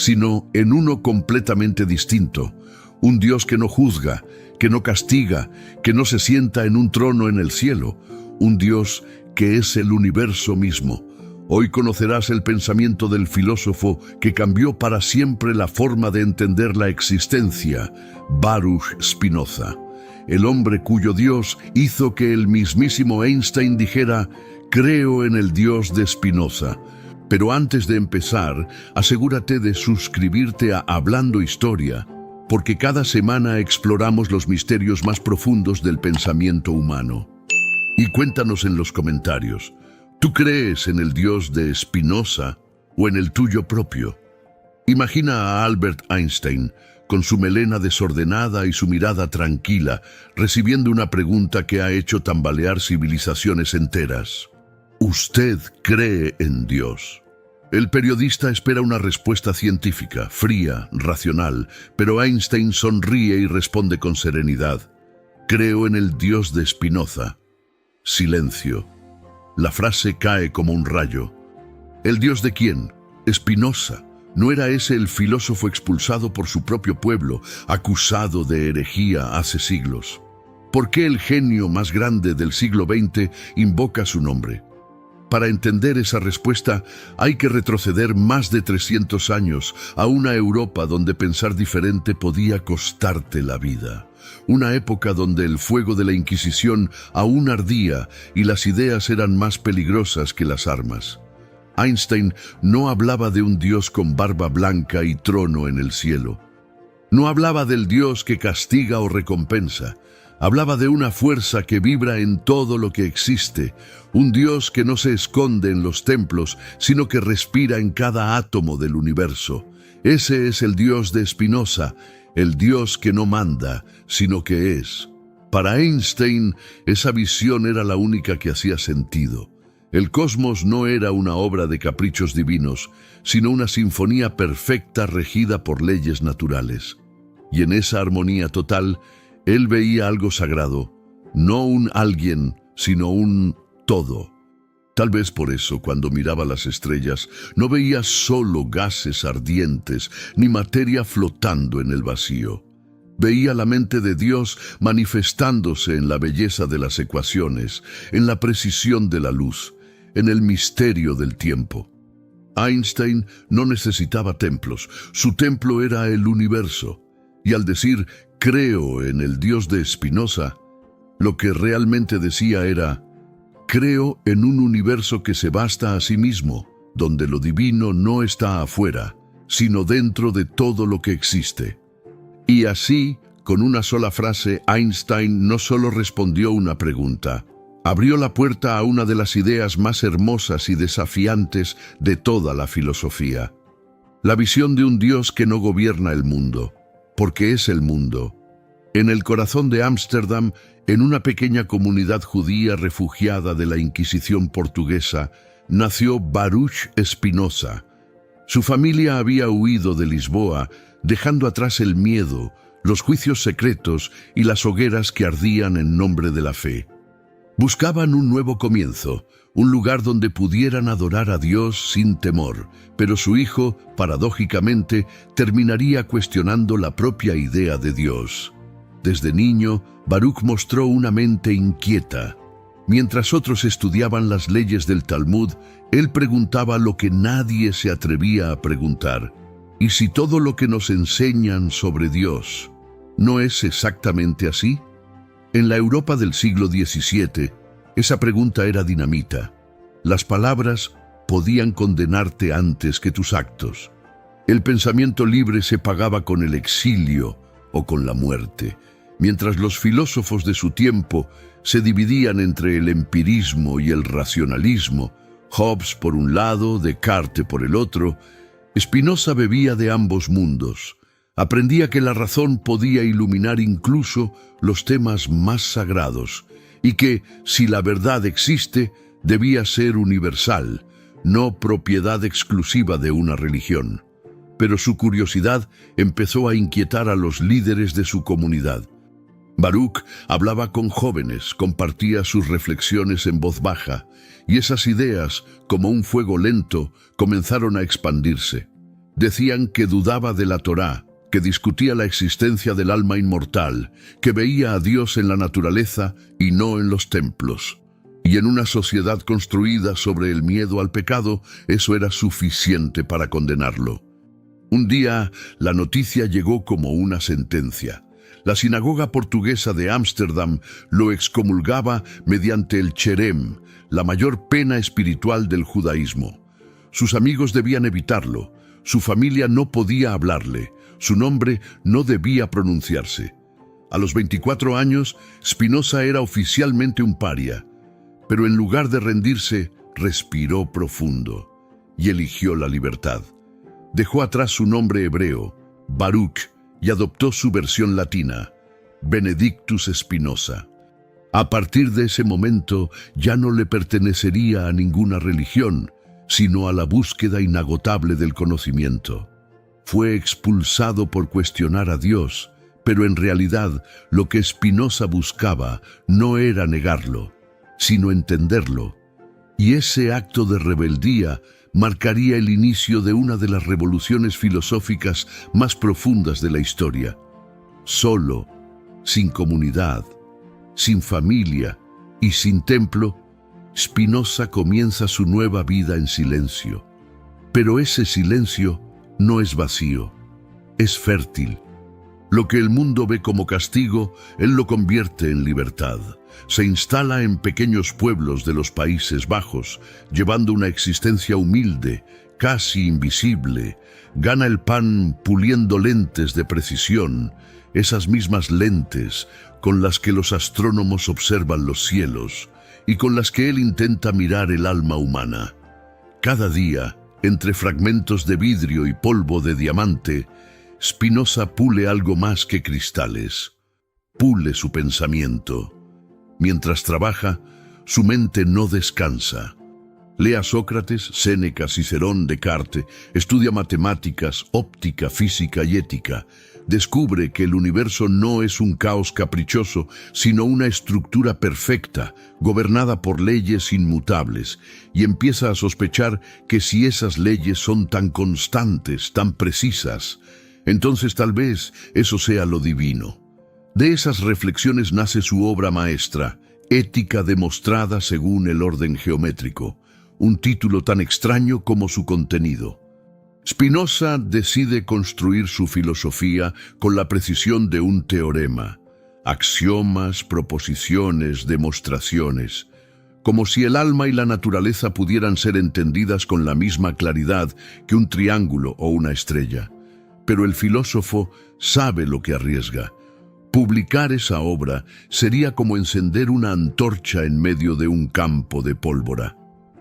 sino en uno completamente distinto, un Dios que no juzga, que no castiga, que no se sienta en un trono en el cielo, un Dios que es el universo mismo. Hoy conocerás el pensamiento del filósofo que cambió para siempre la forma de entender la existencia, Baruch Spinoza, el hombre cuyo Dios hizo que el mismísimo Einstein dijera: creo en el Dios de Spinoza. Pero antes de empezar, asegúrate de suscribirte a Hablando Historia, porque cada semana exploramos los misterios más profundos del pensamiento humano. Y cuéntanos en los comentarios, ¿tú crees en el Dios de Spinoza o en el tuyo propio? Imagina a Albert Einstein, con su melena desordenada y su mirada tranquila, recibiendo una pregunta que ha hecho tambalear civilizaciones enteras. ¿Usted cree en Dios? El periodista espera una respuesta científica, fría, racional, pero Einstein sonríe y responde con serenidad: creo en el Dios de Spinoza. Silencio. La frase cae como un rayo. ¿El Dios de quién? Spinoza. ¿No era ese el filósofo expulsado por su propio pueblo, acusado de herejía hace siglos? ¿Por qué el genio más grande del siglo XX invoca su nombre? Para entender esa respuesta hay que retroceder más de 300 años a una Europa donde pensar diferente podía costarte la vida. Una época donde el fuego de la Inquisición aún ardía y las ideas eran más peligrosas que las armas. Einstein no hablaba de un Dios con barba blanca y trono en el cielo. No hablaba del Dios que castiga o recompensa. Hablaba de una fuerza que vibra en todo lo que existe, un Dios que no se esconde en los templos, sino que respira en cada átomo del universo. Ese es el Dios de Spinoza, el Dios que no manda, sino que es. Para Einstein, esa visión era la única que hacía sentido. El cosmos no era una obra de caprichos divinos, sino una sinfonía perfecta regida por leyes naturales. Y en esa armonía total, él veía algo sagrado, no un alguien, sino un todo. Tal vez por eso, cuando miraba las estrellas, no veía solo gases ardientes, ni materia flotando en el vacío. Veía la mente de Dios manifestándose en la belleza de las ecuaciones, en la precisión de la luz, en el misterio del tiempo. Einstein no necesitaba templos, su templo era el universo, y al decir creo en el Dios de Spinoza, lo que realmente decía era: creo en un universo que se basta a sí mismo, donde lo divino no está afuera, sino dentro de todo lo que existe. Y así, con una sola frase, Einstein no solo respondió una pregunta, abrió la puerta a una de las ideas más hermosas y desafiantes de toda la filosofía. La visión de un Dios que no gobierna el mundo, porque es el mundo. En el corazón de Ámsterdam, en una pequeña comunidad judía refugiada de la Inquisición portuguesa, nació Baruch Spinoza. Su familia había huido de Lisboa, dejando atrás el miedo, los juicios secretos y las hogueras que ardían en nombre de la fe. Buscaban un nuevo comienzo, un lugar donde pudieran adorar a Dios sin temor, pero su hijo, paradójicamente, terminaría cuestionando la propia idea de Dios. Desde niño, Baruch mostró una mente inquieta. Mientras otros estudiaban las leyes del Talmud, él preguntaba lo que nadie se atrevía a preguntar. ¿Y si todo lo que nos enseñan sobre Dios no es exactamente así? En la Europa del siglo XVII, esa pregunta era dinamita. Las palabras podían condenarte antes que tus actos. El pensamiento libre se pagaba con el exilio o con la muerte, mientras los filósofos de su tiempo se dividían entre el empirismo y el racionalismo, Hobbes por un lado, Descartes por el otro. Spinoza bebía de ambos mundos. Aprendía que la razón podía iluminar incluso los temas más sagrados, y que, si la verdad existe, debía ser universal, no propiedad exclusiva de una religión. Pero su curiosidad empezó a inquietar a los líderes de su comunidad. Baruch hablaba con jóvenes, compartía sus reflexiones en voz baja, y esas ideas, como un fuego lento, comenzaron a expandirse. Decían que dudaba de la Torá, que discutía la existencia del alma inmortal, que veía a Dios en la naturaleza y no en los templos. Y en una sociedad construida sobre el miedo al pecado, eso era suficiente para condenarlo. Un día, la noticia llegó como una sentencia. La sinagoga portuguesa de Ámsterdam lo excomulgaba mediante el cherem, la mayor pena espiritual del judaísmo. Sus amigos debían evitarlo, su familia no podía hablarle, su nombre no debía pronunciarse. A los 24 años, Spinoza era oficialmente un paria, pero en lugar de rendirse, respiró profundo y eligió la libertad. Dejó atrás su nombre hebreo, Baruch, y adoptó su versión latina, Benedictus Spinoza. A partir de ese momento ya no le pertenecería a ninguna religión, sino a la búsqueda inagotable del conocimiento. Fue expulsado por cuestionar a Dios, pero en realidad lo que Spinoza buscaba no era negarlo, sino entenderlo. Y ese acto de rebeldía marcaría el inicio de una de las revoluciones filosóficas más profundas de la historia. Solo, sin comunidad, sin familia y sin templo, Spinoza comienza su nueva vida en silencio. Pero ese silencio no es vacío, es fértil. Lo que el mundo ve como castigo, él lo convierte en libertad. Se instala en pequeños pueblos de los Países Bajos, llevando una existencia humilde, casi invisible. Gana el pan puliendo lentes de precisión, esas mismas lentes con las que los astrónomos observan los cielos y con las que él intenta mirar el alma humana. Cada día, entre fragmentos de vidrio y polvo de diamante, Spinoza pule algo más que cristales. Pule su pensamiento. Mientras trabaja, su mente no descansa. Lee a Sócrates, Séneca, Cicerón, Descartes, estudia matemáticas, óptica, física y ética. Descubre que el universo no es un caos caprichoso, sino una estructura perfecta, gobernada por leyes inmutables, y empieza a sospechar que si esas leyes son tan constantes, tan precisas, entonces tal vez eso sea lo divino. De esas reflexiones nace su obra maestra, Ética demostrada según el orden geométrico, un título tan extraño como su contenido. Spinoza decide construir su filosofía con la precisión de un teorema, axiomas, proposiciones, demostraciones, como si el alma y la naturaleza pudieran ser entendidas con la misma claridad que un triángulo o una estrella. Pero el filósofo sabe lo que arriesga. Publicar esa obra sería como encender una antorcha en medio de un campo de pólvora.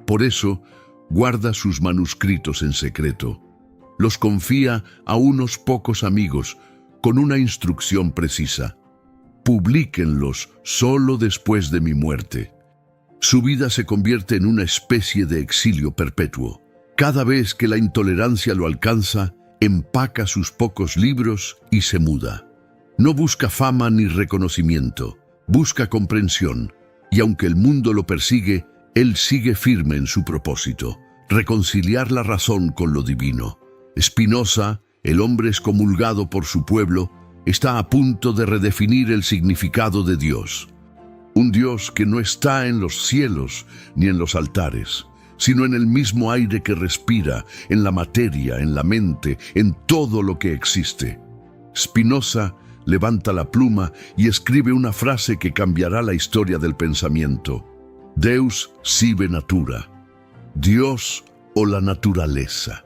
Por eso, guarda sus manuscritos en secreto. Los confía a unos pocos amigos con una instrucción precisa. Publíquenlos solo después de mi muerte. Su vida se convierte en una especie de exilio perpetuo. Cada vez que la intolerancia lo alcanza, empaca sus pocos libros y se muda. No busca fama ni reconocimiento, busca comprensión, y aunque el mundo lo persigue, él sigue firme en su propósito, reconciliar la razón con lo divino. Spinoza, el hombre excomulgado por su pueblo, está a punto de redefinir el significado de Dios. Un Dios que no está en los cielos ni en los altares, sino en el mismo aire que respira, en la materia, en la mente, en todo lo que existe. Spinoza levanta la pluma y escribe una frase que cambiará la historia del pensamiento. Deus sive natura. Dios o la naturaleza.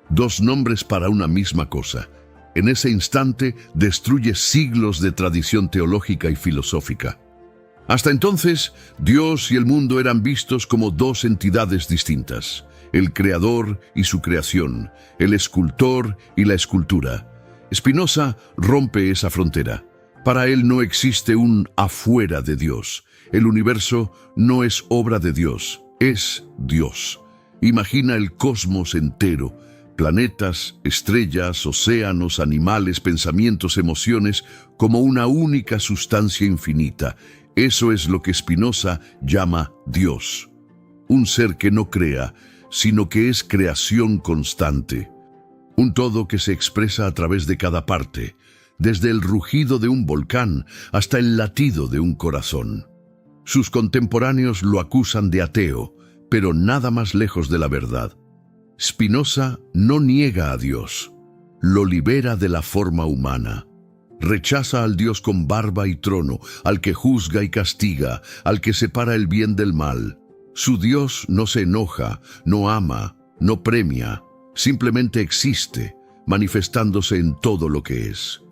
Dos nombres para una misma cosa. En ese instante destruye siglos de tradición teológica y filosófica. Hasta entonces, Dios y el mundo eran vistos como dos entidades distintas, el creador y su creación, el escultor y la escultura. Spinoza rompe esa frontera. Para él no existe un afuera de Dios. El universo no es obra de Dios, es Dios. Imagina el cosmos entero, planetas, estrellas, océanos, animales, pensamientos, emociones, como una única sustancia infinita. Eso es lo que Spinoza llama Dios. Un ser que no crea, sino que es creación constante. Un todo que se expresa a través de cada parte, desde el rugido de un volcán hasta el latido de un corazón. Sus contemporáneos lo acusan de ateo, pero nada más lejos de la verdad. Spinoza no niega a Dios, lo libera de la forma humana. Rechaza al Dios con barba y trono, al que juzga y castiga, al que separa el bien del mal. Su Dios no se enoja, no ama, no premia, simplemente existe, manifestándose en todo lo que es.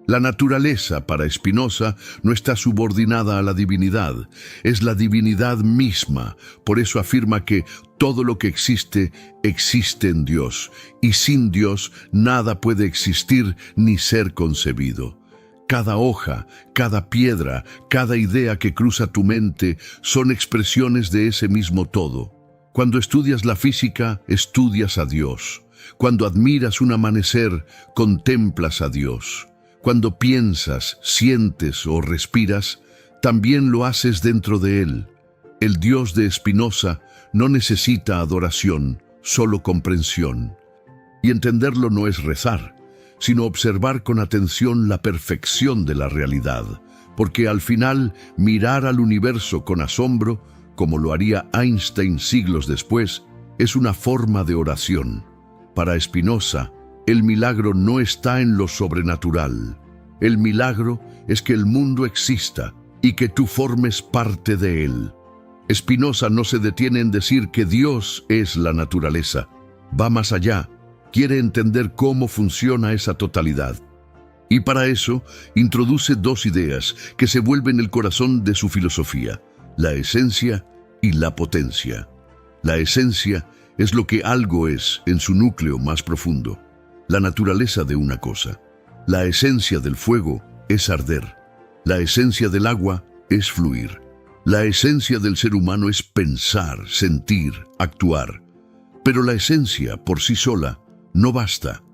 La naturaleza, para Spinoza, no está subordinada a la divinidad, es la divinidad misma. Por eso afirma que todo lo que existe, existe en Dios, y sin Dios nada puede existir ni ser concebido. Cada hoja, cada piedra, cada idea que cruza tu mente son expresiones de ese mismo todo. Cuando estudias la física, estudias a Dios. Cuando admiras un amanecer, contemplas a Dios. Cuando piensas, sientes o respiras, también lo haces dentro de Él. El Dios de Spinoza no necesita adoración, solo comprensión. Y entenderlo no es rezar, sino observar con atención la perfección de la realidad, porque al final mirar al universo con asombro, como lo haría Einstein siglos después, es una forma de oración. Para Spinoza, el milagro no está en lo sobrenatural. El milagro es que el mundo exista y que tú formes parte de él. Spinoza no se detiene en decir que Dios es la naturaleza. Va más allá, quiere entender cómo funciona esa totalidad. Y para eso introduce dos ideas que se vuelven el corazón de su filosofía: la esencia y la potencia. La esencia es lo que algo es en su núcleo más profundo, la naturaleza de una cosa. La esencia del fuego es arder. La esencia del agua es fluir. La esencia del ser humano es pensar, sentir, actuar. Pero la esencia por sí sola no basta.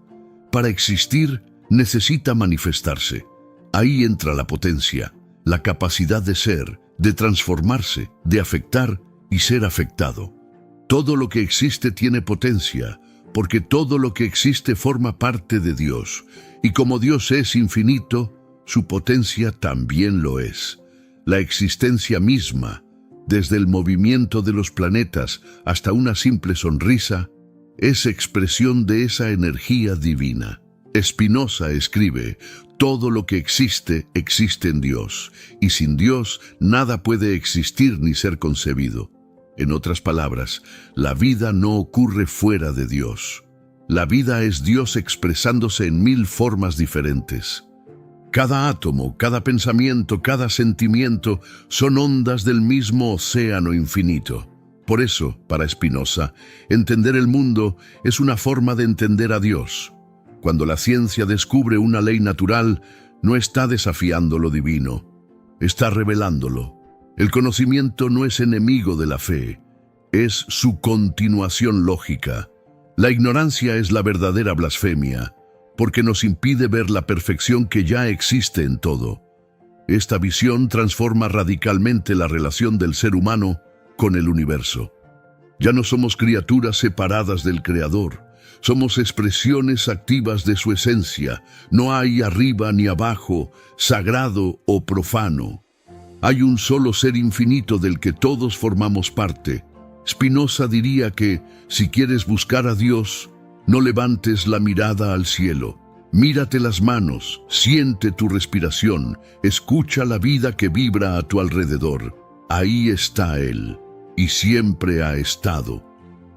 Para existir necesita manifestarse. Ahí entra la potencia, la capacidad de ser, de transformarse, de afectar y ser afectado. Todo lo que existe tiene potencia, porque todo lo que existe forma parte de Dios, y como Dios es infinito, su potencia también lo es. La existencia misma, desde el movimiento de los planetas hasta una simple sonrisa, es expresión de esa energía divina. Spinoza escribe: todo lo que existe, existe en Dios, y sin Dios nada puede existir ni ser concebido. En otras palabras, la vida no ocurre fuera de Dios. La vida es Dios expresándose en 1000 formas diferentes. Cada átomo, cada pensamiento, cada sentimiento son ondas del mismo océano infinito. Por eso, para Spinoza, entender el mundo es una forma de entender a Dios. Cuando la ciencia descubre una ley natural, no está desafiando lo divino, está revelándolo. El conocimiento no es enemigo de la fe, es su continuación lógica. La ignorancia es la verdadera blasfemia, porque nos impide ver la perfección que ya existe en todo. Esta visión transforma radicalmente la relación del ser humano con el universo. Ya no somos criaturas separadas del Creador, somos expresiones activas de su esencia. No hay arriba ni abajo, sagrado o profano. Hay un solo ser infinito del que todos formamos parte. Spinoza diría que, si quieres buscar a Dios, no levantes la mirada al cielo. Mírate las manos, siente tu respiración, escucha la vida que vibra a tu alrededor. Ahí está Él, y siempre ha estado.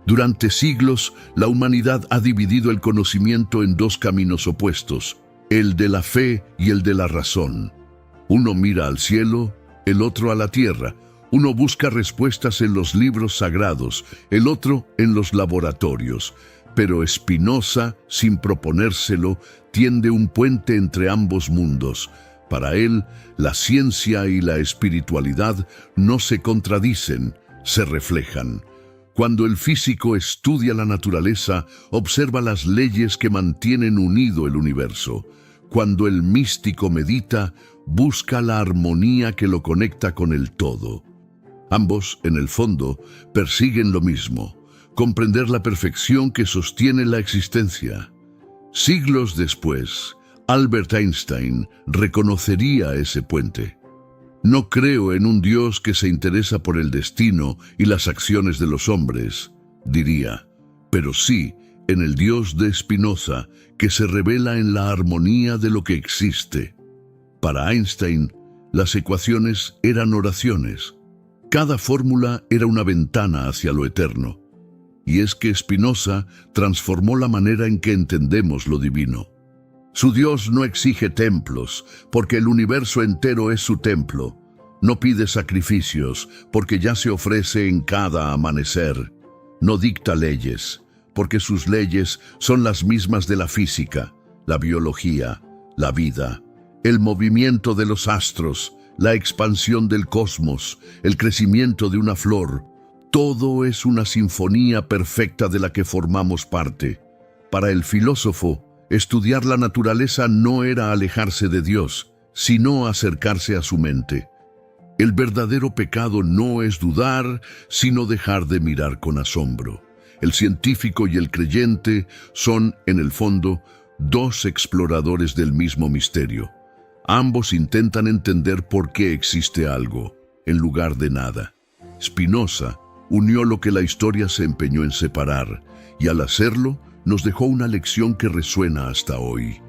Durante siglos, la humanidad ha dividido el conocimiento en dos caminos opuestos, el de la fe y el de la razón. Uno mira al cielo, el otro a la tierra. Uno busca respuestas en los libros sagrados, el otro en los laboratorios. Pero Spinoza, sin proponérselo, tiende un puente entre ambos mundos. Para él, la ciencia y la espiritualidad no se contradicen, se reflejan. Cuando el físico estudia la naturaleza, observa las leyes que mantienen unido el universo. Cuando el místico medita, busca la armonía que lo conecta con el todo. Ambos, en el fondo, persiguen lo mismo: comprender la perfección que sostiene la existencia. Siglos después, Albert Einstein reconocería ese puente. No creo en un Dios que se interesa por el destino y las acciones de los hombres, diría, pero sí en el Dios de Spinoza, que se revela en la armonía de lo que existe. Para Einstein, las ecuaciones eran oraciones. Cada fórmula era una ventana hacia lo eterno. Y es que Spinoza transformó la manera en que entendemos lo divino. Su Dios no exige templos, porque el universo entero es su templo. No pide sacrificios, porque ya se ofrece en cada amanecer. No dicta leyes, porque sus leyes son las mismas de la física, la biología, la vida, el movimiento de los astros, la expansión del cosmos, el crecimiento de una flor. Todo es una sinfonía perfecta de la que formamos parte. Para el filósofo, estudiar la naturaleza no era alejarse de Dios, sino acercarse a su mente. El verdadero pecado no es dudar, sino dejar de mirar con asombro. El científico y el creyente son, en el fondo, dos exploradores del mismo misterio. Ambos intentan entender por qué existe algo, en lugar de nada. Spinoza unió lo que la historia se empeñó en separar, y al hacerlo, nos dejó una lección que resuena hasta hoy.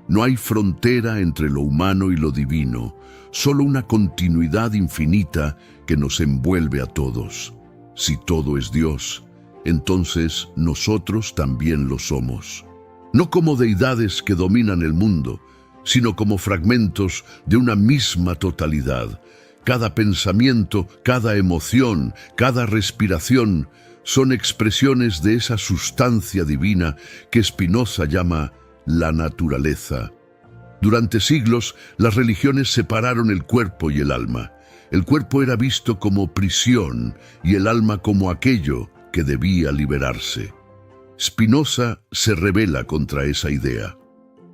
No hay frontera entre lo humano y lo divino, solo una continuidad infinita que nos envuelve a todos. Si todo es Dios, entonces nosotros también lo somos. No como deidades que dominan el mundo, sino como fragmentos de una misma totalidad. Cada pensamiento, cada emoción, cada respiración son expresiones de esa sustancia divina que Spinoza llama la naturaleza. Durante siglos, las religiones separaron el cuerpo y el alma. El cuerpo era visto como prisión y el alma como aquello que debía liberarse. Spinoza se rebela contra esa idea.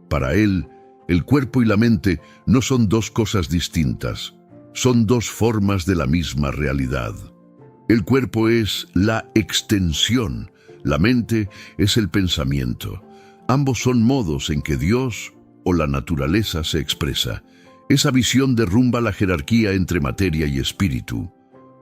Para él, el cuerpo y la mente no son dos cosas distintas, son dos formas de la misma realidad. El cuerpo es la extensión, la mente es el pensamiento. Ambos son modos en que Dios o la naturaleza se expresa. Esa visión derrumba la jerarquía entre materia y espíritu.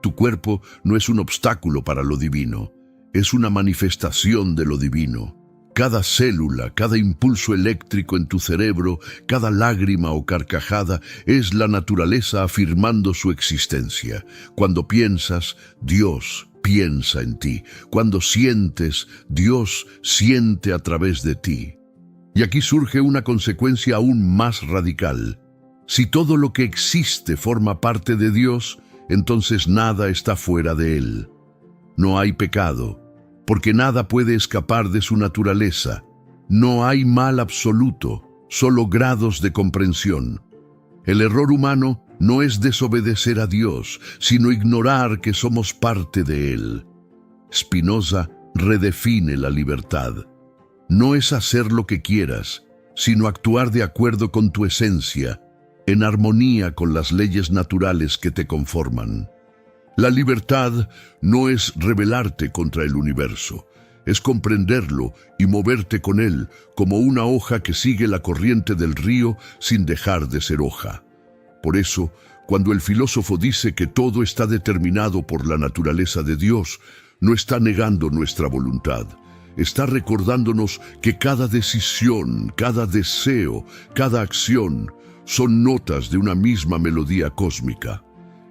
Tu cuerpo no es un obstáculo para lo divino, es una manifestación de lo divino. Cada célula, cada impulso eléctrico en tu cerebro, cada lágrima o carcajada es la naturaleza afirmando su existencia. Cuando piensas, Dios piensa en ti. Cuando sientes, Dios siente a través de ti. Y aquí surge una consecuencia aún más radical. Si todo lo que existe forma parte de Dios, entonces nada está fuera de Él. No hay pecado, porque nada puede escapar de su naturaleza. No hay mal absoluto, solo grados de comprensión. El error humano no es desobedecer a Dios, sino ignorar que somos parte de Él. Spinoza redefine la libertad. No es hacer lo que quieras, sino actuar de acuerdo con tu esencia, en armonía con las leyes naturales que te conforman. La libertad no es rebelarte contra el universo, es comprenderlo y moverte con él como una hoja que sigue la corriente del río sin dejar de ser hoja. Por eso, cuando el filósofo dice que todo está determinado por la naturaleza de Dios, no está negando nuestra voluntad. Está recordándonos que cada decisión, cada deseo, cada acción son notas de una misma melodía cósmica.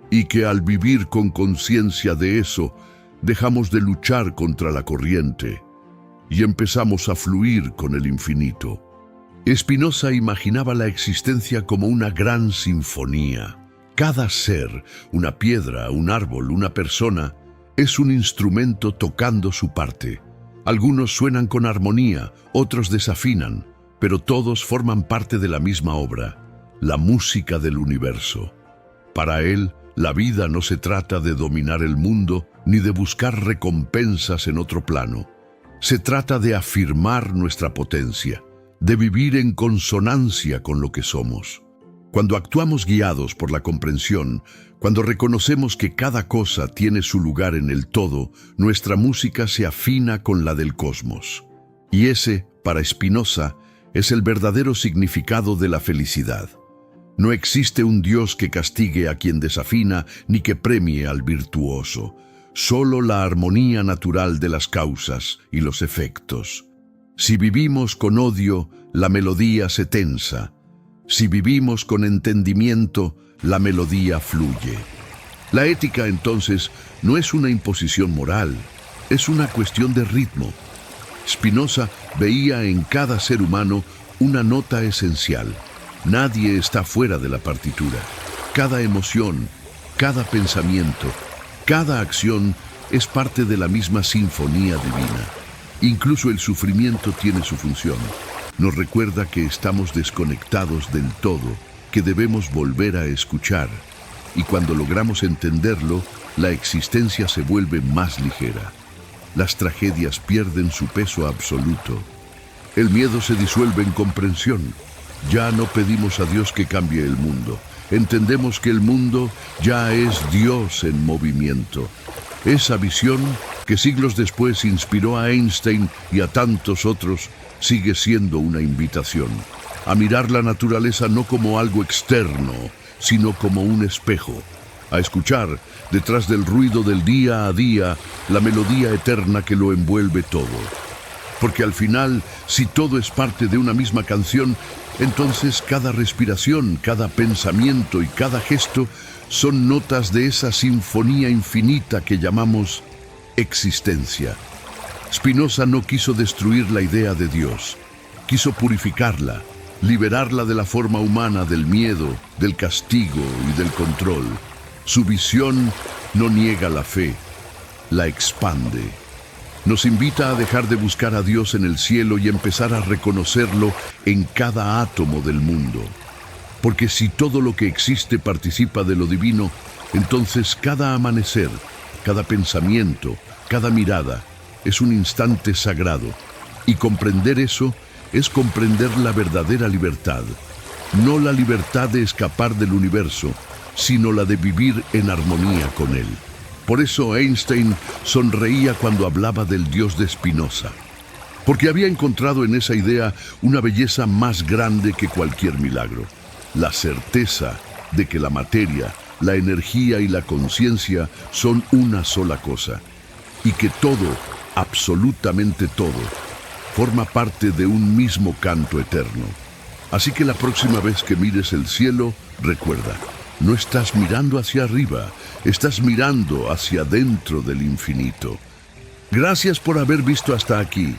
Y que al vivir con conciencia de eso, dejamos de luchar contra la corriente y empezamos a fluir con el infinito. Spinoza imaginaba la existencia como una gran sinfonía. Cada ser, una piedra, un árbol, una persona, es un instrumento tocando su parte. Algunos suenan con armonía, otros desafinan, pero todos forman parte de la misma obra, la música del universo. Para él, la vida no se trata de dominar el mundo ni de buscar recompensas en otro plano. Se trata de afirmar nuestra potencia, de vivir en consonancia con lo que somos. Cuando actuamos guiados por la comprensión, cuando reconocemos que cada cosa tiene su lugar en el todo, nuestra música se afina con la del cosmos. Y ese, para Spinoza, Es el verdadero significado de la felicidad. No existe un Dios que castigue a quien desafina ni que premie al virtuoso. Solo la armonía natural de las causas y los efectos. Si vivimos con odio, la melodía se tensa. Si vivimos con entendimiento, la melodía fluye. La ética, entonces, no es una imposición moral, es una cuestión de ritmo. Spinoza veía en cada ser humano una nota esencial. Nadie está fuera de la partitura. Cada emoción, cada pensamiento, cada acción es parte de la misma sinfonía divina. Incluso el sufrimiento tiene su función. Nos recuerda que estamos desconectados del todo, que debemos volver a escuchar. Y cuando logramos entenderlo, la existencia se vuelve más ligera. Las tragedias pierden su peso absoluto. El miedo se disuelve en comprensión. Ya no pedimos a Dios que cambie el mundo. Entendemos que el mundo ya es Dios en movimiento. Esa visión, que siglos después inspiró a Einstein y a tantos otros, sigue siendo una invitación a mirar la naturaleza no como algo externo, sino como un espejo, a escuchar, detrás del ruido del día a día, la melodía eterna que lo envuelve todo. Porque al final, si todo es parte de una misma canción, entonces cada respiración, cada pensamiento y cada gesto son notas de esa sinfonía infinita que llamamos existencia. Spinoza no quiso destruir la idea de Dios, quiso purificarla, liberarla de la forma humana del miedo, del castigo y del control. Su visión no niega la fe, la expande. Nos invita a dejar de buscar a Dios en el cielo y empezar a reconocerlo en cada átomo del mundo. Porque si todo lo que existe participa de lo divino, entonces cada amanecer, cada pensamiento, cada mirada, es un instante sagrado. Y comprender eso es comprender la verdadera libertad. No la libertad de escapar del universo, sino la de vivir en armonía con él. Por eso Einstein sonreía cuando hablaba del Dios de Spinoza, porque había encontrado en esa idea una belleza más grande que cualquier milagro. La certeza de que la materia, la energía y la conciencia son una sola cosa, y que todo, absolutamente todo, forma parte de un mismo canto eterno. Así que la próxima vez que mires el cielo, recuerda, no estás mirando hacia arriba, estás mirando hacia dentro del infinito. Gracias por haber visto hasta aquí.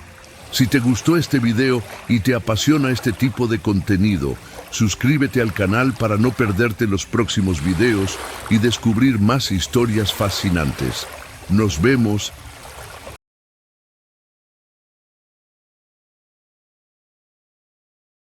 Si te gustó este video y te apasiona este tipo de contenido, suscríbete al canal para no perderte los próximos videos y descubrir más historias fascinantes. Nos vemos